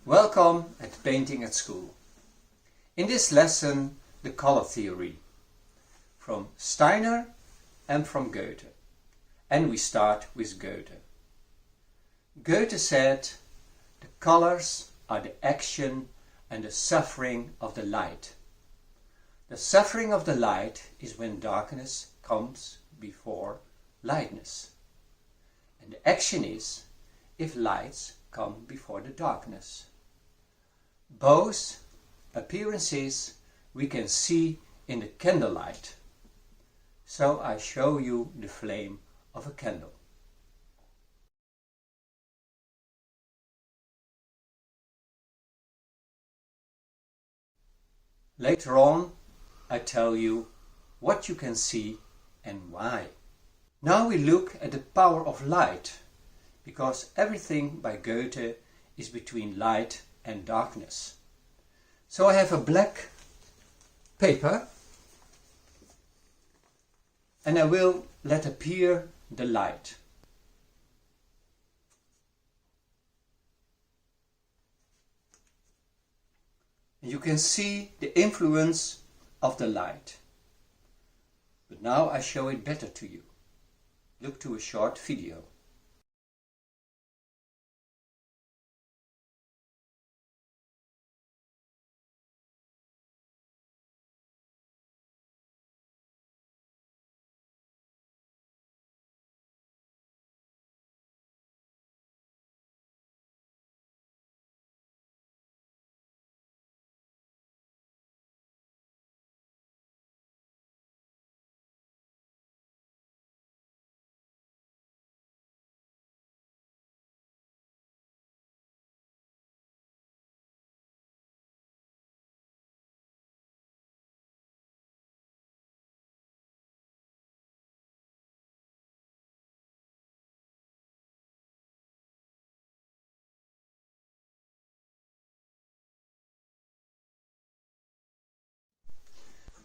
Welcome at Painting at School. In this lesson, the color theory from Steiner and from Goethe. And we start with Goethe. Goethe said, the colors are the action and the suffering of the light. The suffering of the light is when darkness comes before lightness. And the action is if lights come before the darkness. Both appearances we can see in the candlelight. So I show you the flame of a candle. Later on I tell you what you can see and why. Now we look at the power of light, because everything by Goethe is between light and darkness. So I have a black paper and I will let appear the light. You can see the influence of the light. But now I show it better to you. Look to a short video.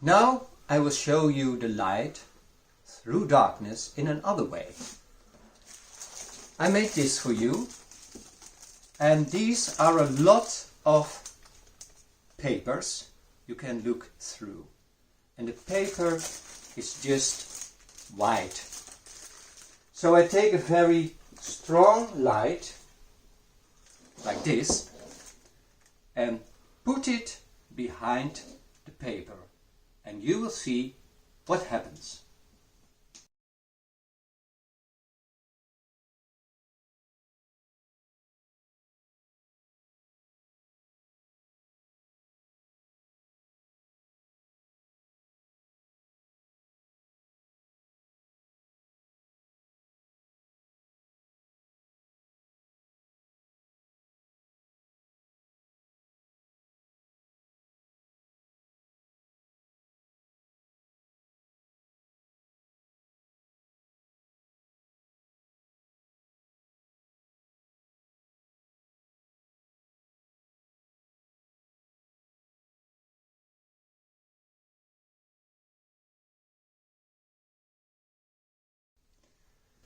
Now I will show you the light through darkness in another way. I made this for you, and these are a lot of papers you can look through. And the paper is just white. So I take a very strong light, like this, and put it behind the paper. And you will see what happens.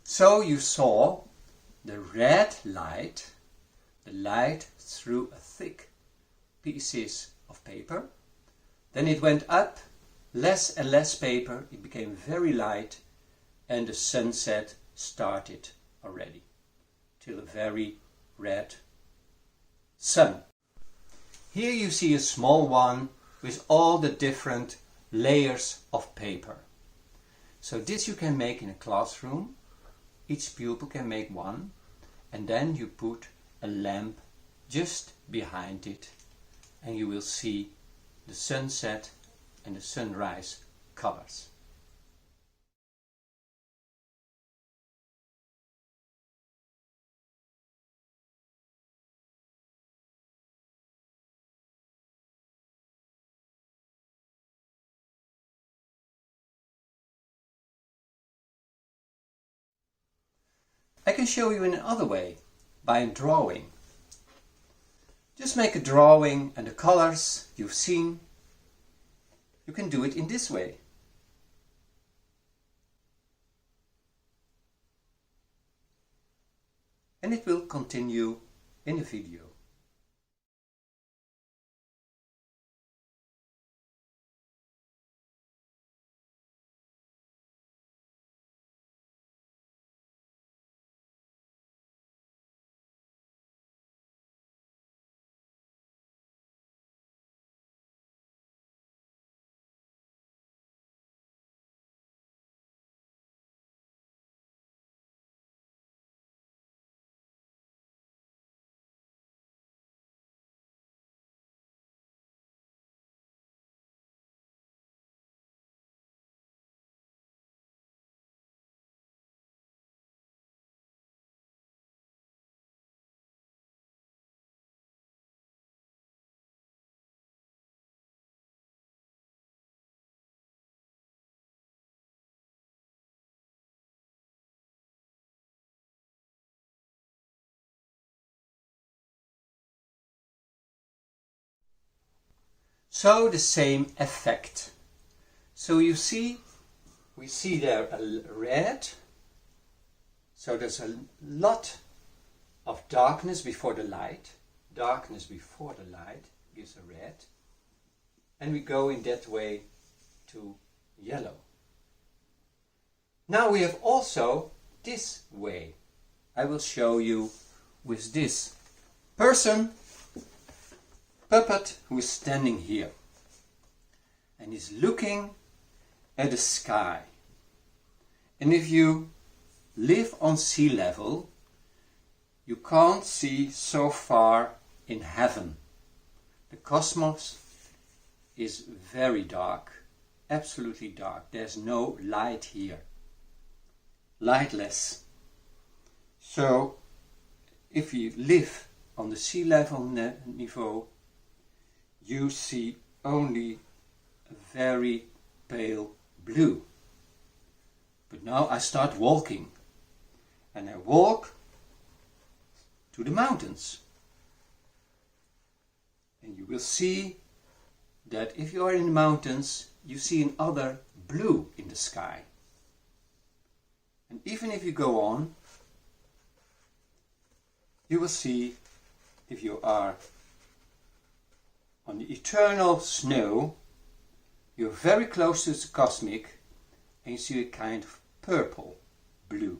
So you saw the red light, the light through a thick pieces of paper. Then it went up, less and less paper, it became very light, and the sunset started already, till a very red sun. Here you see a small one with all the different layers of paper. So this you can make in a classroom. Each pupil can make one, and then you put a lamp just behind it, and you will see the sunset and the sunrise colors. I can show you in another way, by drawing. Just make a drawing and the colors you've seen, you can do it in this way. And it will continue in the video. So the same effect. So you see, we see there a red. So there's a lot of darkness before the light. Darkness before the light gives a red. And we go in that way to yellow. Now we have also this way. I will show you with this puppet who is standing here. And he's looking at the sky. And if you live on sea level, you can't see so far in heaven. The cosmos is very dark, absolutely dark. There's no light here. Lightless. So, if you live on the sea level niveau, you see only a very pale blue. But now I start walking, and I walk to the mountains. And you will see that if you are in the mountains, you see another blue in the sky. And even if you go on, you will see, if you are on the eternal snow, you're very close to the cosmic, and you see a kind of purple blue.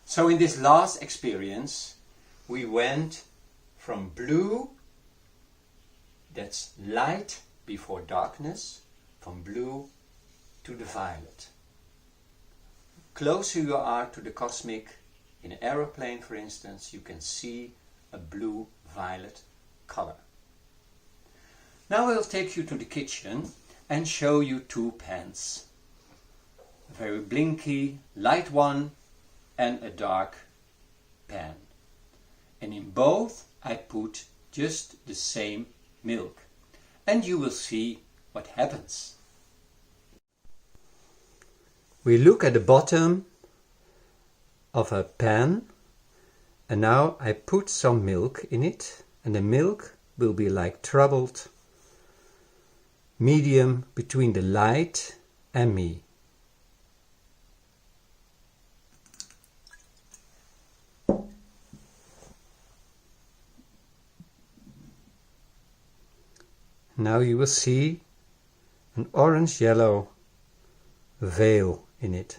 So in this last experience, we went from blue, that's light before darkness, from blue to the violet. Closer you are to the cosmic, in an aeroplane for instance, you can see a blue-violet color. Now I will take you to the kitchen and show you two pans. A very blinky, light one, and a dark pan. And in both I put just the same milk. And you will see what happens. We look at the bottom of a pan, and now I put some milk in it, and the milk will be like troubled medium between the light and me. Now you will see an orange-yellow veil in it.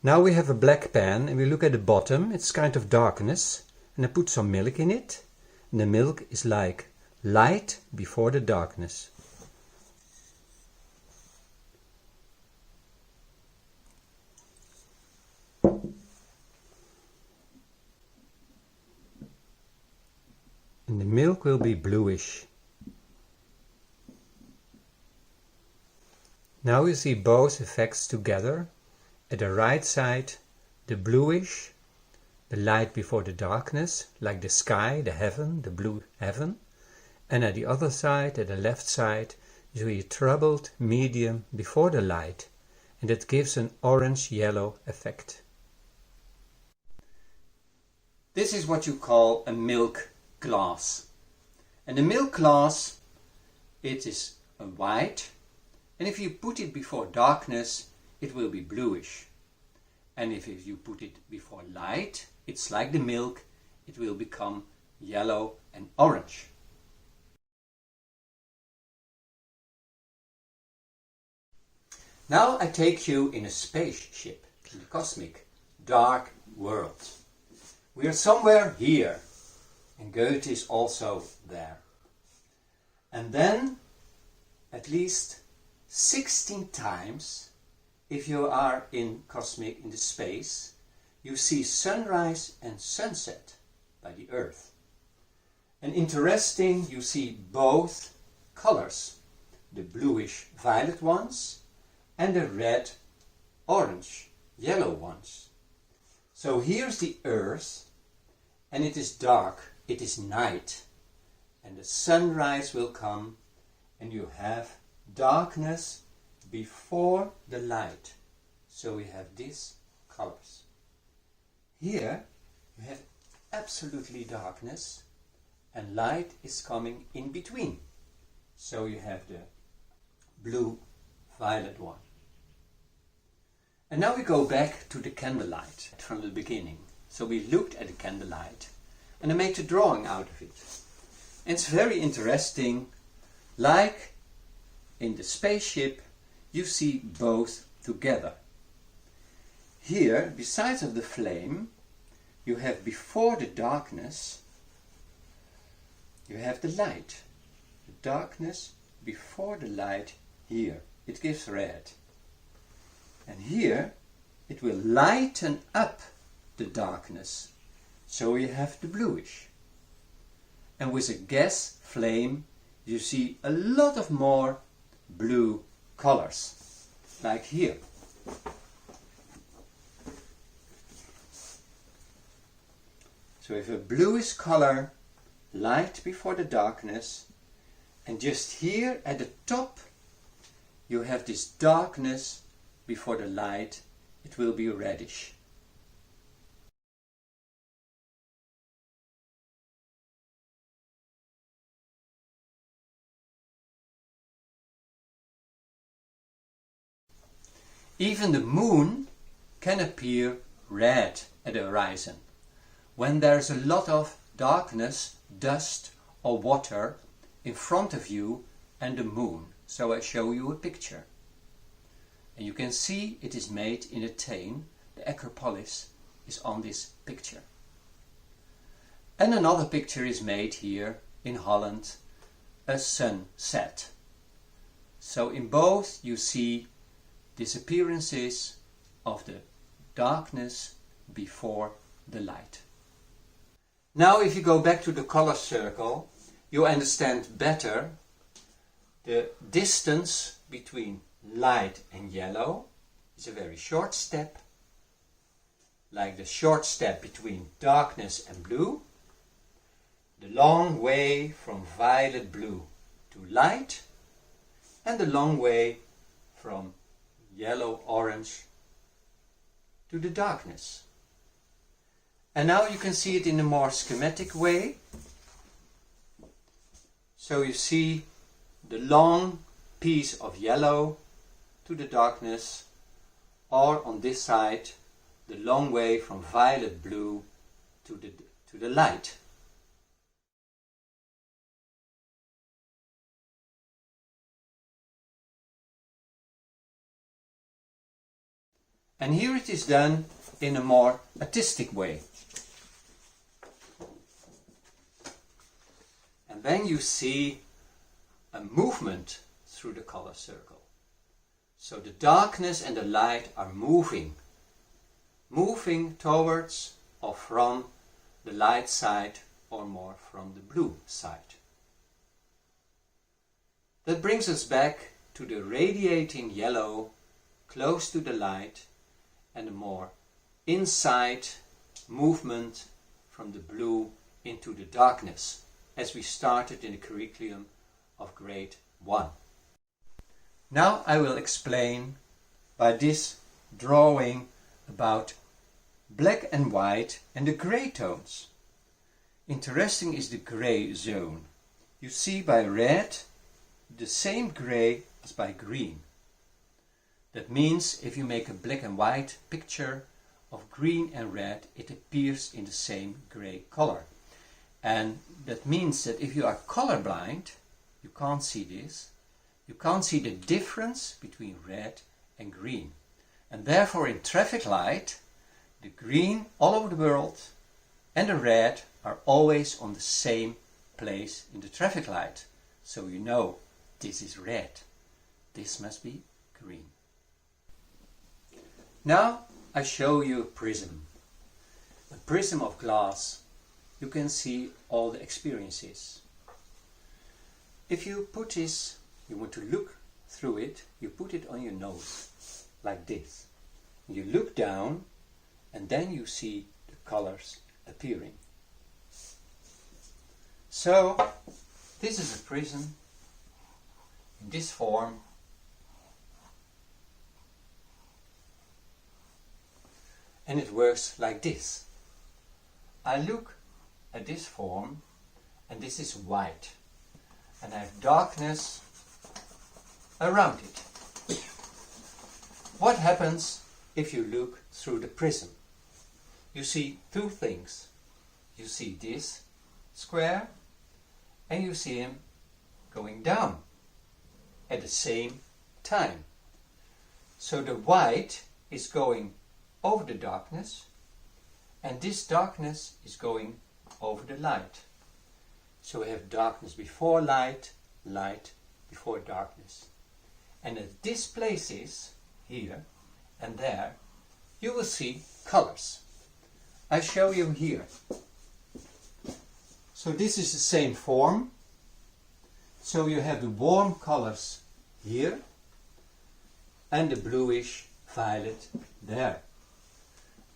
Now we have a black pan and we look at the bottom, it's kind of darkness, and I put some milk in it, and the milk is like light before the darkness. And the milk will be bluish. Now you see both effects together. At the right side, the bluish, the light before the darkness, like the sky, the heaven, the blue heaven. And at the other side, at the left side, you see a troubled medium before the light, and that gives an orange-yellow effect. This is what you call a milk glass. And the milk glass, it is a white, and if you put it before darkness, it will be bluish. And if you put it before light, it's like the milk, it will become yellow and orange. Now I take you in a spaceship. in the cosmic dark world. We are somewhere here, and Goethe is also there. And then, at least 16 times, if you are in the space, you see sunrise and sunset by the Earth. And interesting, you see both colors, the bluish violet ones and the red, orange, yellow ones. So here's the Earth, and it is dark, it is night, and the sunrise will come, and you have darkness before the light. So we have these colors. Here you have absolutely darkness, and light is coming in between. So you have the blue violet one. And now we go back to the candlelight from the beginning. So we looked at the candlelight and I made a drawing out of it. And it's very interesting, like in the spaceship you see both together. Here, besides of the flame, you have before the darkness, you have the light. The darkness before the light here. It gives red. And here it will lighten up the darkness. So you have the bluish. And with a gas flame you see a lot of more blue colors. Like here. So we have a bluish color, light before the darkness, and just here at the top you have this darkness before the light. It will be reddish. Even the moon can appear red at the horizon when there's a lot of darkness, dust or water in front of you and the moon. So I show you a picture. And you can see it is made in Athene. The Acropolis is on this picture. And another picture is made here in Holland, a sunset. So in both you see disappearances of the darkness before the light. Now if you go back to the color circle, you understand better the distance between light and yellow is a very short step, like the short step between darkness and blue, the long way from violet blue to light, and the long way from yellow orange to the darkness. And now you can see it in a more schematic way. So you see the long piece of yellow to the darkness, or on this side the long way from violet blue to the light. And here it is done in a more artistic way. And then you see a movement through the color circle. So the darkness and the light are moving towards or from the light side or more from the blue side. That brings us back to the radiating yellow close to the light and a more inside movement from the blue into the darkness, as we started in the curriculum of grade 1. Now I will explain by this drawing about black and white and the grey tones. Interesting is the grey zone. You see by red the same grey as by green. That means if you make a black and white picture of green and red, it appears in the same grey color. And that means that if you are colorblind, you can't see this. You can't see the difference between red and green. And therefore in traffic light, the green all over the world and the red are always on the same place in the traffic light. So you know this is red. This must be green. Now I show you a prism. A prism of glass. You can see all the experiences. If you put this, you want to look through it, you put it on your nose, like this. You look down and then you see the colors appearing. So, this is a prism in this form. And it works like this. I look at this form and this is white. And I have darkness around it. What happens if you look through the prism? You see two things. You see this square and you see him going down at the same time. So the white is going over the darkness and this darkness is going over the light. So we have darkness before light, light before darkness. And at these places, here and there, you will see colors. I show you here. So this is the same form. So you have the warm colors here and the bluish violet there.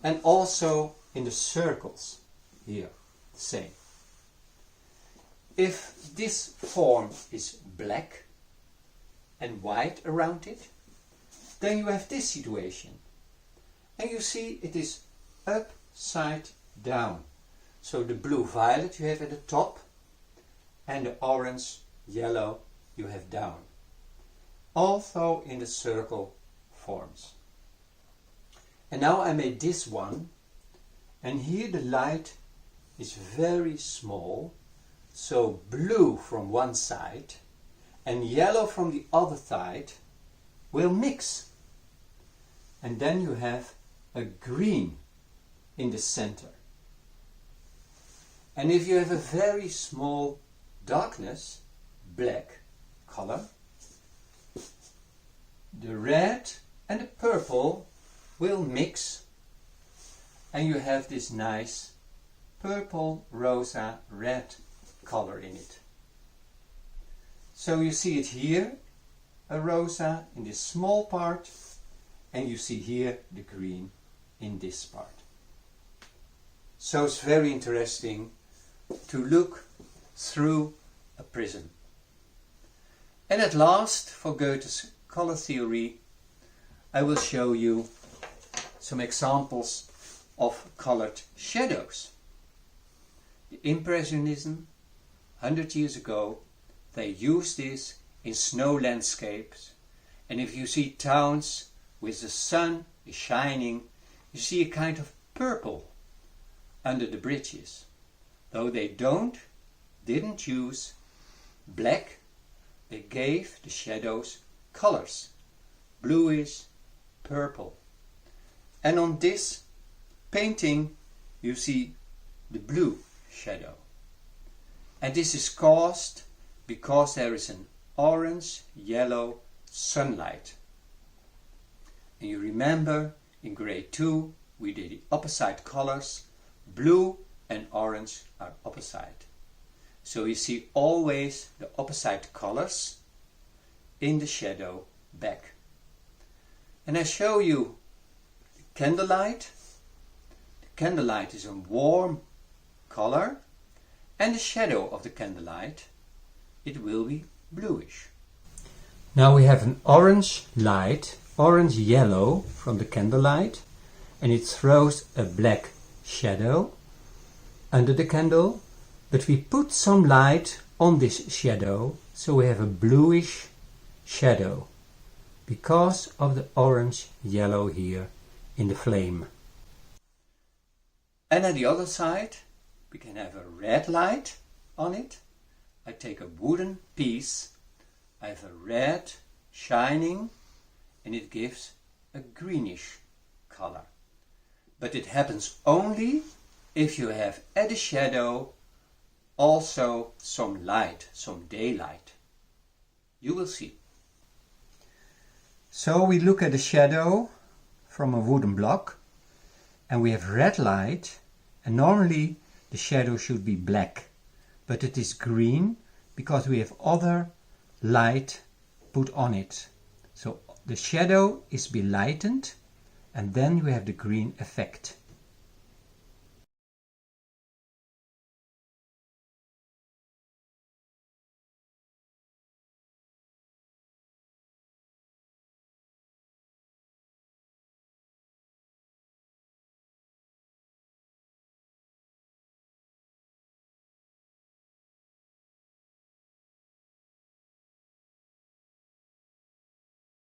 And also in the circles here, the same. If this form is black and white around it, then you have this situation. And you see it is upside down. So the blue-violet you have at the top and the orange-yellow you have down. Also in the circle forms. And now I made this one, and here the light is very small, so blue from one side and yellow from the other side will mix. And then you have a green in the center. And if you have a very small darkness, black color, the red and the purple will mix and you have this nice purple, rosa, red color in it. So you see it here, a rosa in this small part, and you see here the green in this part. So it's very interesting to look through a prism. And at last, for Goethe's color theory, I will show you some examples of colored shadows. The Impressionism, 100 years ago, they used this in snow landscapes. And if you see towns with the sun is shining, you see a kind of purple under the bridges. Though they didn't use black, they gave the shadows colors, bluish, purple. And on this painting you see the blue shadow. And this is caused because there is an orange-yellow sunlight. And you remember in grade 2 we did the opposite colors. Blue and orange are opposite. So you see always the opposite colors in the shadow back. And I show you the candlelight. The candlelight is a warm color, and the shadow of the candlelight, it will be bluish. Now we have an orange light, orange-yellow from the candlelight, and it throws a black shadow under the candle, but we put some light on this shadow, so we have a bluish shadow because of the orange-yellow here in the flame. And at the other side we can have a red light on it. I take a wooden piece, I have a red shining, and it gives a greenish color. But it happens only if you have at the shadow also some light, some daylight. You will see. So we look at the shadow from a wooden block and we have red light, and normally the shadow should be black, but it is green because we have other light put on it. So the shadow is belightened and then we have the green effect.